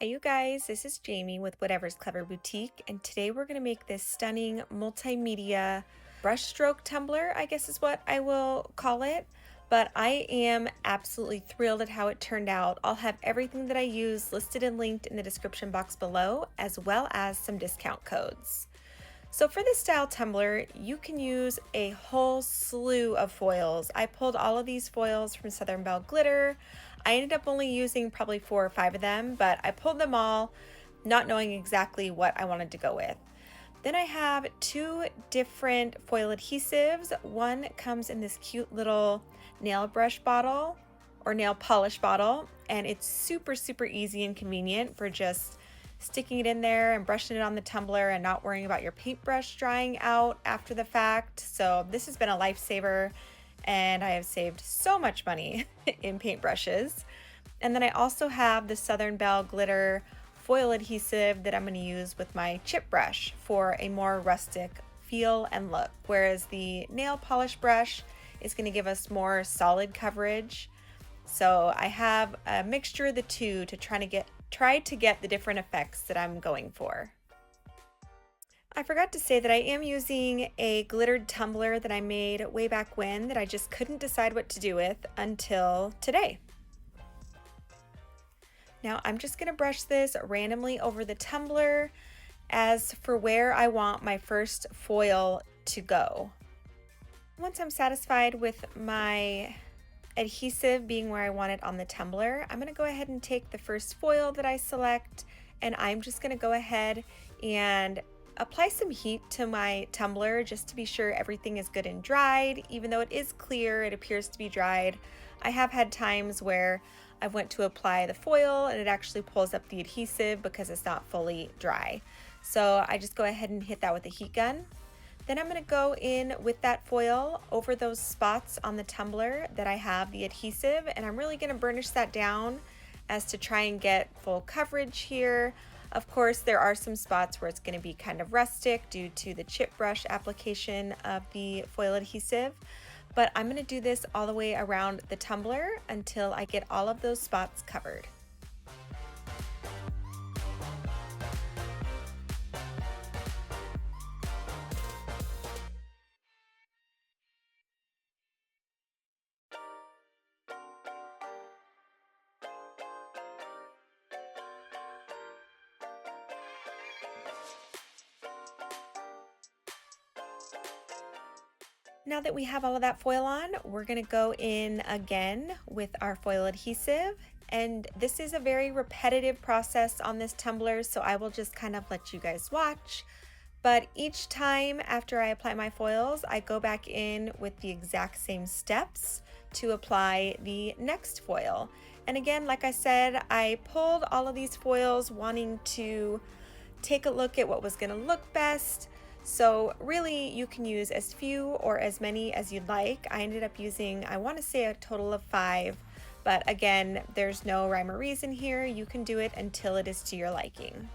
Hey you guys, this is Jamie with Whatever's Clever Boutique, and today we're going to make this stunning multimedia brushstroke tumbler, I guess is what I will call it. But I am absolutely thrilled at how it turned out. I'll have everything that I use listed and linked in the description box below, as well as some discount codes. So for this style tumbler, you can use a whole slew of foils. I pulled all of these foils from Southern Belle Glitter. I ended up only using probably 4 or 5 of them, but I pulled them all, not knowing exactly what I wanted to go with. Then I have 2 different foil adhesives. One comes in this cute little nail brush bottle or nail polish bottle, and it's super easy and convenient for just sticking it in there and brushing it on the tumbler and not worrying about your paintbrush drying out after the fact. So this has been a lifesaver, and I have saved so much money in paintbrushes. And then I also have the Southern Belle Glitter foil adhesive that I'm going to use with my chip brush for a more rustic feel and look, whereas the nail polish brush is going to give us more solid coverage. So I have a mixture of the two to try to get the different effects that I'm going for. I forgot to say that I am using a glittered tumbler that I made way back when that I just couldn't decide what to do with until today. Now I'm just going to brush this randomly over the tumbler as for where I want my first foil to go. Once I'm satisfied with my adhesive being where I want it on the tumbler, I'm going to go ahead and take the first foil that I select, and I'm just going to go ahead and apply some heat to my tumbler just to be sure everything is good and dried. Even though it is clear, it appears to be dried. I have had times where I went to apply the foil and it actually pulls up the adhesive because it's not fully dry. So I just go ahead and hit that with a heat gun. Then I'm going to go in with that foil over those spots on the tumbler that I have the adhesive, and I'm really going to burnish that down as to try and get full coverage here. Of course, there are some spots where it's going to be kind of rustic due to the chip brush application of the foil adhesive, but I'm going to do this all the way around the tumbler until I get all of those spots covered. Now that we have all of that foil on, we're going to go in again with our foil adhesive. And this is a very repetitive process on this tumbler, so I will just kind of let you guys watch. But each time after I apply my foils, I go back in with the exact same steps to apply the next foil. And again, like I said, I pulled all of these foils wanting to take a look at what was going to look best. So really you can use as few or as many as you'd like. I ended up using, I want to say, a total of 5, but again, there's no rhyme or reason here. You can do it until it is to your liking.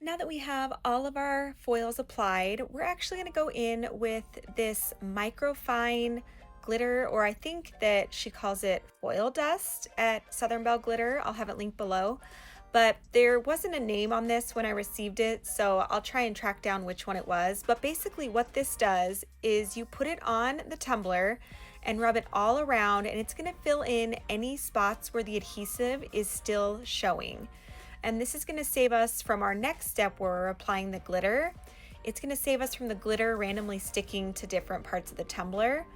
Now that we have all of our foils applied, we're actually going to go in with this microfine glitter, or I think that she calls it foil dust at Southern Belle Glitter. I'll have it linked below. But there wasn't a name on this when I received it, so I'll try and track down which one it was. But basically what this does is you put it on the tumbler and rub it all around, and it's going to fill in any spots where the adhesive is still showing. And this is going to save us from our next step where we're applying the glitter. It's going to save us from the glitter randomly sticking to different parts of the tumbler.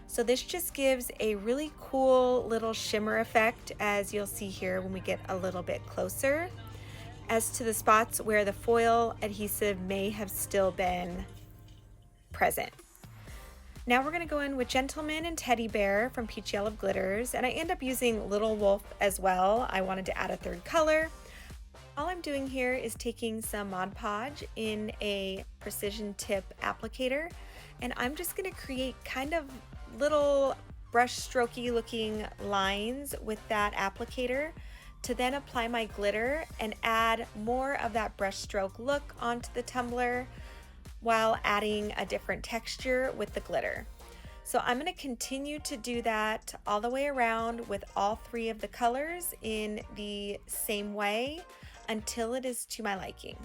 So this just gives a really cool little shimmer effect, as you'll see here when we get a little bit closer, as to the spots where the foil adhesive may have still been present. Now we're going to go in with Gentleman and Teddy Bear from Peachy Olive Glitters, and I end up using Little Wolf as well. I wanted to add a third color. All I'm doing here is taking some Mod Podge in a precision tip applicator, and I'm just going to create kind of little brush strokey looking lines with that applicator to then apply my glitter and add more of that brush stroke look onto the tumbler while adding a different texture with the glitter. So I'm going to continue to do that all the way around with all three of the colors in the same way until it is to my liking.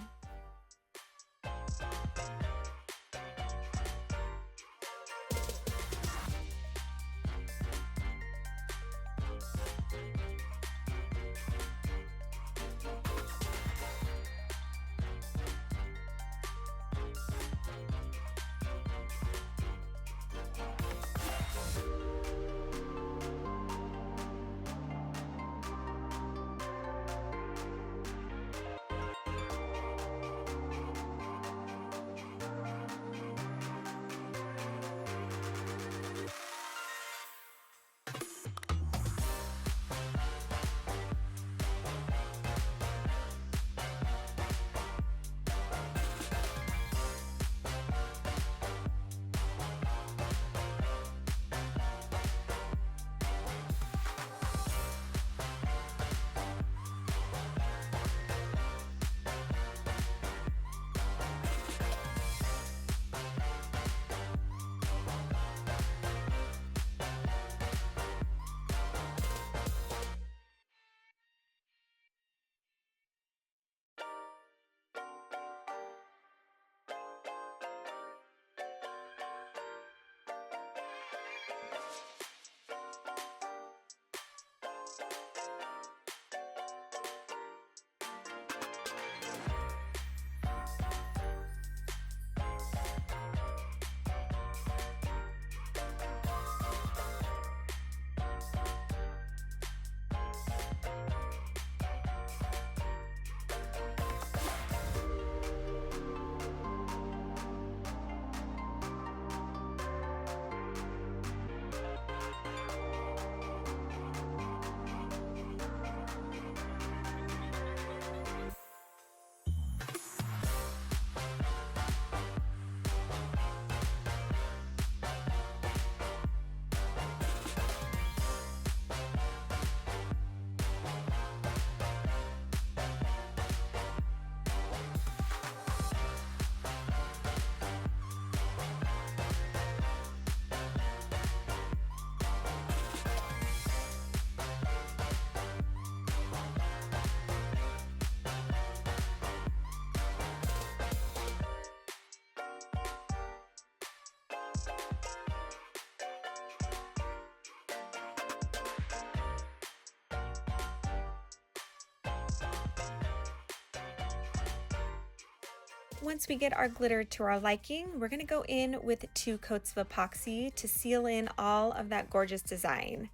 Once we get our glitter to our liking, we're going to go in with 2 coats of epoxy to seal in all of that gorgeous design.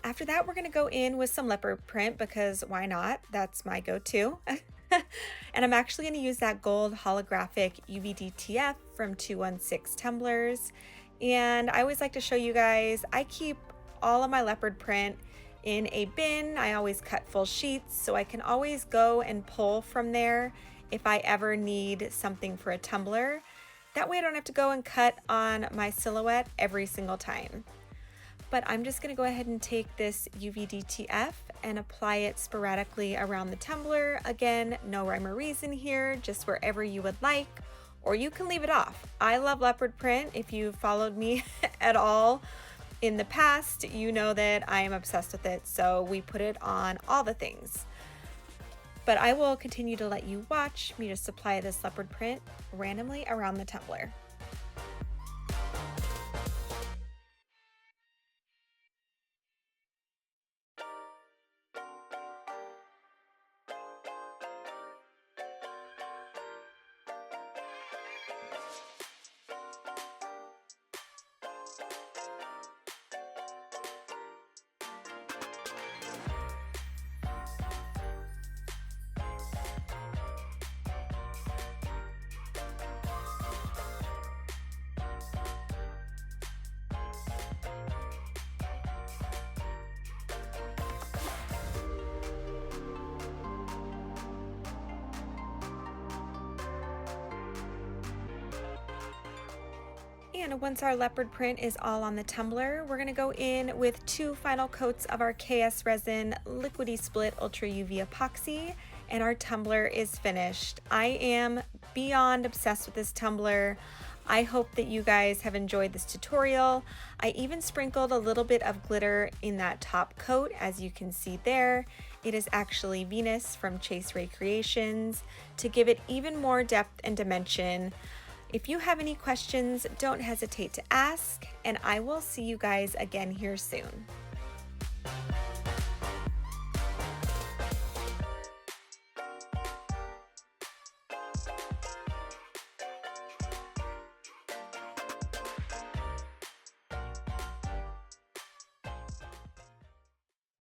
After that, we're going to go in with some leopard print because why not? That's my go-to. And I'm actually going to use that gold holographic UVDTF from 216 Tumblers. And I always like to show you guys, I keep all of my leopard print in a bin. I always cut full sheets so I can always go and pull from there if I ever need something for a tumbler. That way I don't have to go and cut on my silhouette every single time. But I'm just going to go ahead and take this UVDTF and apply it sporadically around the tumbler. Again, no rhyme or reason here, just wherever you would like, or you can leave it off. I love leopard print. If you've followed me at all in the past, you know that I am obsessed with it, so we put it on all the things. But I will continue to let you watch me just apply this leopard print randomly around the tumbler. And once our leopard print is all on the tumbler, we're going to go in with 2 final coats of our KSRESIN Liquidy Split Ultra UV Epoxy, and our tumbler is finished. I am beyond obsessed with this tumbler. I hope that you guys have enjoyed this tutorial. I even sprinkled a little bit of glitter in that top coat, as you can see there. It is actually Venus from KSRESIN to give it even more depth and dimension. If you have any questions, don't hesitate to ask, and I will see you guys again here soon.